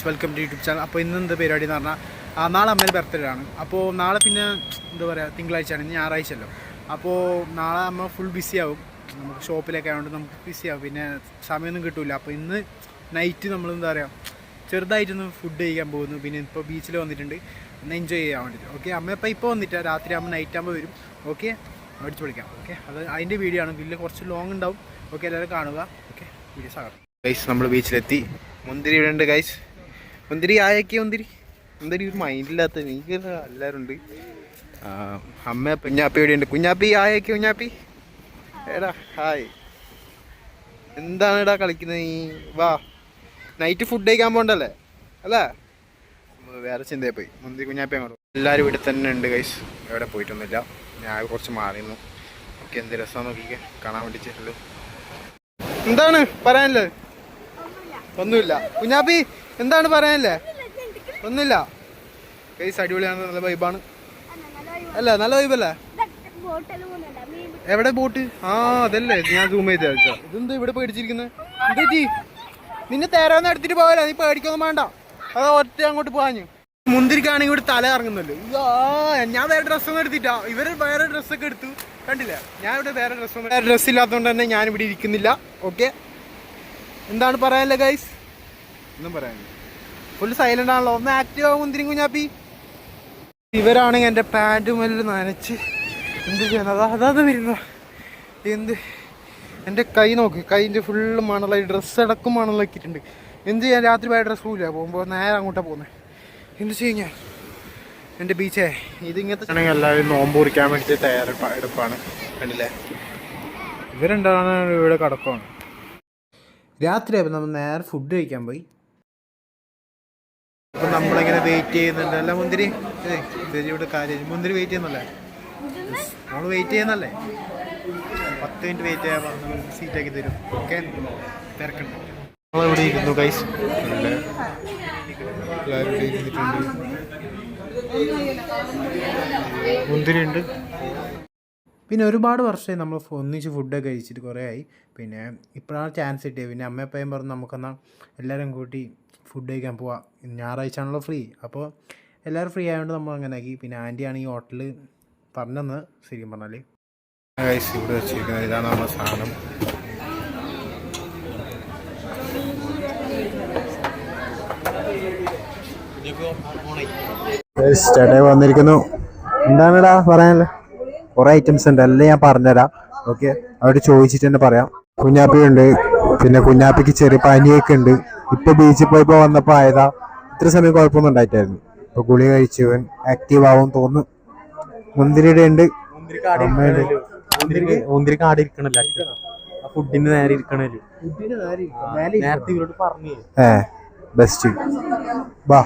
Welcome to YouTube channel. അപ്പോൾ ഇന്ന് എന്ത് പരിപാടി എന്ന് പറഞ്ഞാൽ നാളെ അമ്മേൻ്റെ ബർത്ത്ഡേ ആണ്. അപ്പോൾ നാളെ പിന്നെ എന്താ പറയുക, തിങ്കളാഴ്ചയാണ്, ഞായറാഴ്ചയല്ലോ. അപ്പോൾ നാളെ അമ്മ ഫുൾ ബിസി ആവും. നമുക്ക് ഷോപ്പിലൊക്കെ ആയതുകൊണ്ട് നമുക്ക് ബിസി ആവും, പിന്നെ സമയമൊന്നും കിട്ടില്ല. അപ്പോൾ ഇന്ന് നൈറ്റ് നമ്മൾ എന്താ പറയുക, ചെറുതായിട്ടൊന്ന് ഫുഡ് കഴിക്കാൻ പോകുന്നു. പിന്നെ ഇപ്പോൾ ബീച്ചിൽ വന്നിട്ടുണ്ട്, ഒന്ന് എൻജോയ് ചെയ്യാൻ വേണ്ടിയിട്ട്. ഓക്കെ, അമ്മ ഇപ്പോൾ വന്നിട്ട് രാത്രി ആകുമ്പോൾ നൈറ്റ് ആകുമ്പോൾ വരും. ഓക്കെ, അടിച്ചു പൊളിക്കാം. ഓക്കെ, അത് അതിൻ്റെ വീഡിയോ ആണ്. വലിയ കുറച്ച് ലോങ് ഉണ്ടാവും. ഓക്കെ, എല്ലാവരും കാണുക. ഓക്കെ, വീഡിയോസ് ആകാം. ഗൈസ്, നമ്മൾ ബീച്ചിലെത്തി. മുന്തിരി ഇവിടെ ഉണ്ട് ഗൈസ്. മുന്തിരി ആയൊക്കെ മുന്തിരി ഒരു മൈൻഡില്ലാത്ത എനിക്ക് എല്ലാവരും ഉണ്ട്. അമ്മ കുഞ്ഞാപ്പി ഇവിടെ ഉണ്ട്. കുഞ്ഞാപ്പി ആയൊക്കെ കുഞ്ഞാപ്പി എടാ ഹായ്. എന്താണ് ഇടാ കളിക്കുന്നത് നീ? വാ, നൈറ്റ് ഫുഡ് കഴിക്കാൻ പോകണ്ടല്ലേ അല്ലേ? വേറെ ചിന്തയെ പോയി. മുന്തിരി കുഞ്ഞാപ്പി അങ്ങോട്ട്. എല്ലാവരും ഇവിടെ തന്നെ ഉണ്ട് ഗൈസ്, എവിടെ പോയിട്ടൊന്നുമില്ല. ഞാൻ കുറച്ച് മാറിയിരുന്നു. ഓക്കെ, എന്ത് രസമാണെന്ന് നോക്കിക്കേ, കാണാൻ വേണ്ടി ചേട്ടല്ലോ. എന്താണ് പറയാനല്ലേ? ഒന്നുമില്ല. കുഞ്ഞാപ്പി എന്താണ് പറയാനല്ലേ? ഒന്നുമില്ല ഗൈസ്, അടിപൊളിയാണ്, നല്ല വൈബാണ് അല്ല? നല്ല വൈബല്ലേ? എവിടെ ബോട്ട്? ആ അതല്ലേ, ഞാൻ സൂം ചെയ്ത് കളിച്ചാ. ഇതെന്താ ഇവിടെ പേടിച്ചിരിക്കുന്നത്? എന്തേറ്റി? നിന്നെ തേരാന്ന് എടുത്തിട്ട് പോകാലോ, നീ പേടിക്കൊന്നും വേണ്ട. അത് ഒറ്റ അങ്ങോട്ട് പോകാഞ്ഞു. മുന്തിരിക്കാണെങ്കിൽ ഇവിടെ തല ഇറങ്ങുന്നല്ലോ. ഞാൻ വേറെ ഡ്രസ്സൊന്നും എടുത്തിട്ടാ, ഇവര് വേറെ ഡ്രസ്സൊക്കെ എടുത്തു, കണ്ടില്ല? ഞാൻ ഇവിടെ വേറെ ഡ്രസ്സ് ഇല്ലാത്തതുകൊണ്ട് തന്നെ ഞാനിവിടെ ഇരിക്കുന്നില്ല. ഓക്കെ, എന്താണ് പറയാനല്ലേ ഗൈസ്? ഒന്നും പറയാനില്ല, ഫുൾ സൈലന്റ് ആണല്ലോ. ഒന്ന് ആക്റ്റീവ് ആവും മുന്തിരി കുഞ്ഞാപ്പി. ഇവരാണെങ്കിൽ എൻ്റെ പാൻറ്റും എല്ലാം നനച്ച് എന്ത് ചെയ്യണം, അതാ വരുന്ന എന്ത്. എൻ്റെ കൈ നോക്ക്, കൈൻ്റെ ഫുള്ള് മണലായി, ഡ്രസ്സ് അടക്കം മണലാക്കിയിട്ടുണ്ട്. എന്ത് ചെയ്യാൻ? രാത്രി പോയ ഡ്രസ്സ് പോവില്ല, പോകുമ്പോൾ നേരെ അങ്ങോട്ടാണ് പോകുന്നത്. എന്ത് ചെയ്യും ഞാൻ? എൻ്റെ ബീച്ചേ ഇതിങ്ങനത്തെ ആണെങ്കിൽ എല്ലാവരും നോമ്പ് കുറിക്കാൻ വേണ്ടി തയ്യാറെടുപ്പാണ്, കണ്ടില്ലേ? ഇവരുണ്ടാണ് ഇവിടെ കിടക്കുവാണ്. രാത്രിയായപ്പോൾ നമ്മൾ നേരെ ഫുഡ് കഴിക്കാൻ പോയി. അപ്പം നമ്മളിങ്ങനെ വെയിറ്റ് ചെയ്യുന്നുണ്ട്. അല്ല മുന്തിരി ഇവിടെ കാര്യം, മുന്തിരി വെയിറ്റ് ചെയ്യുന്നല്ലേ? നമ്മൾ വെയിറ്റ് ചെയ്യുന്നല്ലേ? 10 മിനിറ്റ് വെയിറ്റ് ചെയ്യാൻ പറഞ്ഞു, സീറ്റാക്കി തരും. ഓക്കെ, തിരക്കുണ്ട്. നമ്മളിവിടെ ഇരിക്കുന്നു ഗൈസ്, എല്ലാവരും ഇവിടെ ഇരുന്നിട്ടുണ്ട്. മുന്തിരി ഉണ്ട്. പിന്നെ ഒരുപാട് വർഷമായി നമ്മൾ ഒന്നിച്ച് ഫുഡൊക്കെ കഴിച്ചിട്ട് കുറേ ആയി. പിന്നെ ഇപ്പോഴാണ് ചാൻസ് കിട്ടിയത്. പിന്നെ അമ്മയപ്പയും പറഞ്ഞു നമുക്കെന്നാൽ എല്ലാവരും കൂട്ടി ഫുഡ് കഴിക്കാൻ പോവാം, ഞായറാഴ്ച ആണല്ലോ ഫ്രീ. അപ്പോൾ എല്ലാവരും ഫ്രീ ആയതുകൊണ്ട് നമ്മൾ അങ്ങനെ ആക്കി. പിന്നെ ആൻറ്റിയാണ് ഈ ഹോട്ടലിൽ പറഞ്ഞെന്ന് ശരിക്കും പറഞ്ഞാൽ. ഇവിടെ വെച്ചിരിക്കുന്നത് ഇതാണ് നമ്മുടെ സാധനം. ചേട്ടായി വന്നിരിക്കുന്നു. എന്താണിടാ പറയാനല്ലേ? കുറേ ഐറ്റംസ് ഉണ്ട്, എല്ലാം ഞാൻ പറഞ്ഞുതരാം. ഓക്കെ, അവിടെ ചോദിച്ചിട്ട് തന്നെ പറയാം. കുഞ്ഞാപ്പി ഉണ്ട്, പിന്നെ കുഞ്ഞാപ്പിക്ക് ചെറിയ പനിയൊക്കെ ഉണ്ട്. ഇപ്പൊ ബീച്ചിൽ പോയപ്പോൾ വന്നപ്പോൾ ആയതാ. ഇത്ര സമയം കുഴപ്പമൊന്നും ഉണ്ടായിട്ടായിരുന്നു. ഇപ്പൊ ഗുളി കഴിച്ചവൻ ആക്റ്റീവ് ആവും തോന്നുന്നു. മുന്തിരിയുടെ ഉണ്ട്, മുന്തിരിക്ക് ആടെ ഇരിക്കണല്ലോ, ഫുഡിന് നേരെ ഇരിക്കണല്ലോ. നേരത്തെ ഇവരോട് പറഞ്ഞു ബെസ്റ്റ്. വാ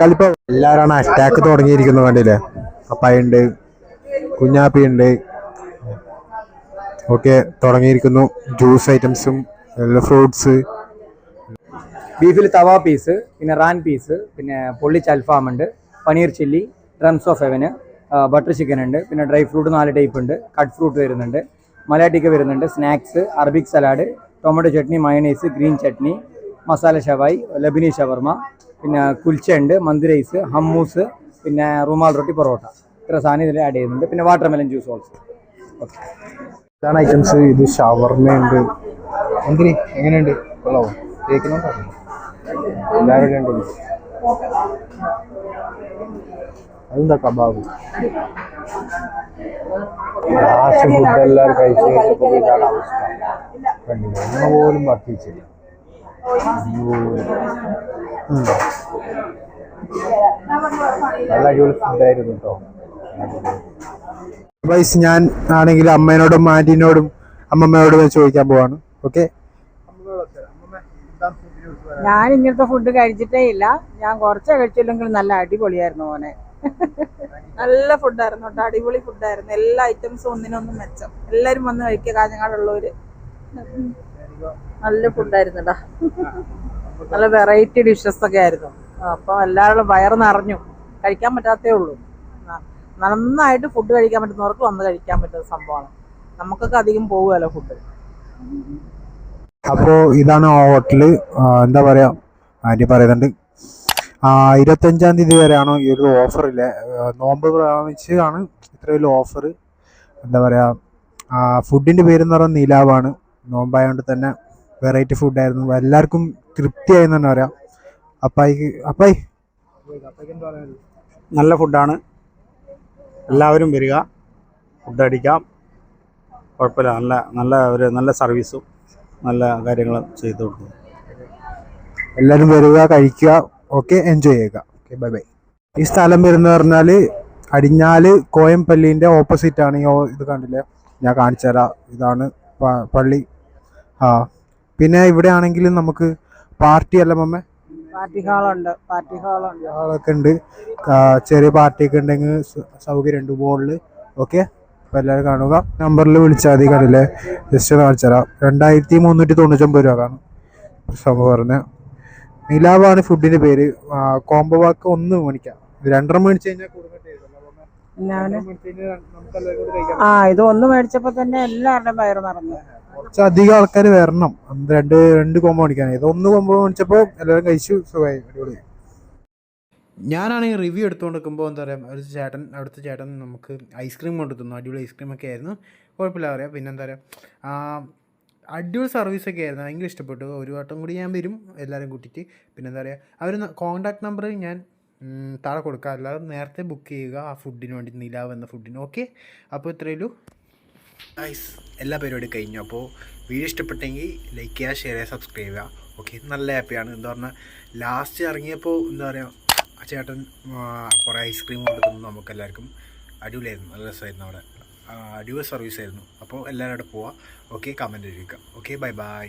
കളിപ്പോ. എല്ലാവരാണ് അറ്റാക്ക് തുടങ്ങിയിരിക്കുന്നത്, കണ്ടില്ലേ? പപ്പായുണ്ട്, കുഞ്ഞാപ്പി ഉണ്ട്. ഓക്കെ, തുടങ്ങിയിരിക്കുന്നു. ജ്യൂസ് ഐറ്റംസും ഫ്രൂട്ട്സ്. ബീഫിൽ തവ പീസ്, പിന്നെ റാൻ പീസ്, പിന്നെ പൊള്ളിച്ച അൽഫാം ഉണ്ട്, paneer chilli, drums of heaven, butter chicken ഉണ്ട്, പിന്നെ ഡ്രൈ ഫ്രൂട്ട് 4 ടൈപ്പ് ഉണ്ട്, കട്ട് ഫ്രൂട്ട് വരുന്നുണ്ട്, മലയാട്ടിക്ക വരുന്നുണ്ട്, snacks, Arabic salad, tomato chutney, mayonnaise, green chutney, masala ഷവായി, ലബിനി ഷവർമ, പിന്നെ കുൽച്ച ഉണ്ട്, മന്തി റൈസ്, ഹമ്മൂസ്, പിന്നെ റുമാൽ റൊട്ടി, പൊറോട്ട. ഇത്ര സാധനം ഇതിൽ ആഡ് ചെയ്യുന്നുണ്ട്. പിന്നെ water melon juice also. Okay, ഇതാണ് ഐറ്റംസ്. ഇത് ഷവർമ ഉണ്ട്. മുന്തിരി എങ്ങനെയുണ്ട്? കൊള്ളാവോ? കേൾക്കണോ? എല്ലാവരും ഉണ്ട്. അതെന്താ കബാബ്? ലാസ്റ്റ് ഫുഡ് എല്ലാവരും കഴിച്ച് കഴിഞ്ഞപ്പോൾ ഇതാണ് അവസ്ഥ, കണ്ടില്ല? ഒന്നു പോലും ഭക്ഷിച്ചില്ല. നല്ല അടിപൊളി ഫുഡായിരുന്നു കേട്ടോ. വയസ്സ് ഞാൻ ആണെങ്കിൽ അമ്മേനോടും ആന്റിനോടും അമ്മമ്മയോടും ചോദിക്കാൻ പോവാണ്. ഓക്കെ, ഞാൻ ഇങ്ങനത്തെ ഫുഡ് കഴിച്ചിട്ടേ ഇല്ല. ഞാൻ കുറച്ചേ കഴിച്ചില്ലെങ്കിലും നല്ല അടിപൊളിയായിരുന്നു മോനെ. നല്ല ഫുഡായിരുന്നു കേട്ടോ, അടിപൊളി ഫുഡായിരുന്നു. എല്ലാ ഐറ്റംസും ഒന്നിനൊന്നും മെച്ചം. എല്ലാരും വന്ന് കഴിക്കുക, കാഞ്ഞങ്ങാടുള്ളവര്. നല്ല ഫുഡായിരുന്നുടാ, നല്ല വെറൈറ്റി ഡിഷസ് ഒക്കെ ആയിരുന്നു. അപ്പം എല്ലാവരുടെ വയറ് നിറഞ്ഞു. കഴിക്കാൻ പറ്റാത്തേ ഉള്ളൂ. നന്നായിട്ട് ഫുഡ് കഴിക്കാൻ പറ്റുന്നവർക്ക് വന്ന് കഴിക്കാൻ പറ്റുന്ന സംഭവമാണ്. നമുക്കൊക്കെ അധികം പോകുമല്ലോ ഫുഡ്. അപ്പോൾ ഇതാണ് ഹോട്ടല്. എന്താ പറയുക, ആൻറ്റി പറയുന്നുണ്ട്. 25-ാം തീയതി വരെയാണോ ഈ ഒരു ഓഫറില്ലേ, നോമ്പ് പ്രാപിച്ചാണ് ഇത്ര വലിയ ഓഫർ. എന്താ പറയുക, ഫുഡിൻ്റെ പേരെന്ന് പറയുന്നത് നിലാവാണ്. നോമ്പായതുകൊണ്ട് തന്നെ വെറൈറ്റി ഫുഡായിരുന്നു, എല്ലാവർക്കും തൃപ്തിയായെന്ന് തന്നെ പറയാം. അപ്പായി നല്ല ഫുഡാണ്, എല്ലാവരും വരിക, ഫുഡ് അടിക്കാം, കുഴപ്പമില്ല. നല്ല സർവീസും നല്ല കാര്യങ്ങളും ചെയ്തു കൊടുക്കുന്നു. എല്ലാവരും വരിക, കഴിക്കുക, ഓക്കെ, എൻജോയ് ചെയ്യുക. Okay, bye by. ഈ സ്ഥലം വരുന്നത് പറഞ്ഞാൽ അടിഞ്ഞാൽ കോയമ്പള്ളീൻ്റെ ഓപ്പോസിറ്റാണ്. ഇത് കണ്ടില്ലേ, ഞാൻ കാണിച്ചു തരാം. ഇതാണ് പള്ളി. പിന്നെ ഇവിടെ ആണെങ്കിലും നമുക്ക് പാർട്ടി അല്ല മമ്മ, പാർട്ടി ഹാളുണ്ട്. ഹാളൊക്കെ ഉണ്ട്. ചെറിയ പാർട്ടിയൊക്കെ ഉണ്ടെങ്കിൽ സൗകര്യമുണ്ട് ബോളിൽ. ഓക്കെ, അപ്പോൾ എല്ലാവരും കാണുക. നമ്പറിൽ വിളിച്ചാൽ മതി. കണ്ടില്ലേ, ജസ്റ്റ് കാണിച്ചു തരാം. 2399 രൂപ കാണും സംഭവം പറഞ്ഞ. നിലാവാണ് ഫുഡിൻ്റെ പേര്. കോംബോ വാക്ക് 1 മേടിക്കാം. 2 മേടിച്ചു കഴിഞ്ഞാൽ ഇത് 1 മേടിച്ചപ്പോ തന്നെ എല്ലാവരുടെയും വയറ് നിറഞ്ഞു. കുറച്ചധികം ആൾക്കാർ വരണം. രണ്ട് കോംബോ മേടിക്കാൻ. ഇത് 1 കോംബോ മേടിച്ചപ്പോൾ എല്ലാവരും കഴിച്ചു, സുഖമായി, അടിപൊളി. ഞാനാണെങ്കിൽ റിവ്യൂ എടുത്തുകൊണ്ട് നിൽക്കുമ്പോൾ എന്താ പറയുക, അവിടുത്തെ ചേട്ടൻ നമുക്ക് ഐസ്ക്രീം കൊണ്ട് തന്നു. അടിപൊളി ഐസ്ക്രീമൊക്കെ ആയിരുന്നു, കുഴപ്പമില്ല പറയാം. പിന്നെ എന്താ പറയുക, അടിപൊളി സർവീസൊക്കെ ആയിരുന്നു, ഭയങ്കര ഇഷ്ടപ്പെട്ടു. ഒരു വട്ടം കൂടി ഞാൻ വരും എല്ലാവരും കൂട്ടിയിട്ട്. പിന്നെ എന്താ പറയുക, അവർ കോൺടാക്ട് നമ്പർ ഞാൻ താഴെ കൊടുക്കാം. അല്ലാതെ നേരത്തെ ബുക്ക് ചെയ്യുക ആ ഫുഡിന് വേണ്ടി, നിലാവ് എന്ന ഫുഡിന്. ഓക്കെ, അപ്പോൾ ഇത്രയുള്ളൂ ഗൈസ്, എല്ലാ പരിപാടിയും കഴിഞ്ഞു. അപ്പോൾ വീഡിയോ ഇഷ്ടപ്പെട്ടെങ്കിൽ ലൈക്ക് ചെയ്യുക, ഷെയർ ചെയ്യുക, സബ്സ്ക്രൈബ് ചെയ്യുക. ഓക്കെ, നല്ല ഹാപ്പിയാണ്. എന്താ പറഞ്ഞാൽ ലാസ്റ്റ് ഇറങ്ങിയപ്പോൾ എന്താ പറയുക, ആ ചേട്ടൻ കുറേ ഐസ്ക്രീം കൊണ്ട് തന്നു നമുക്കെല്ലാവർക്കും. അടിപൊളിയായിരുന്നു, നല്ല രസമായിരുന്നു അവിടെ. അടിപൊളി സർവീസ് ആയിരുന്നു. അപ്പോൾ എല്ലാവരും അവിടെ പോവാം. ഓക്കെ, കമൻറ്റ് എഴുതിക്കുക. Okay, bye by.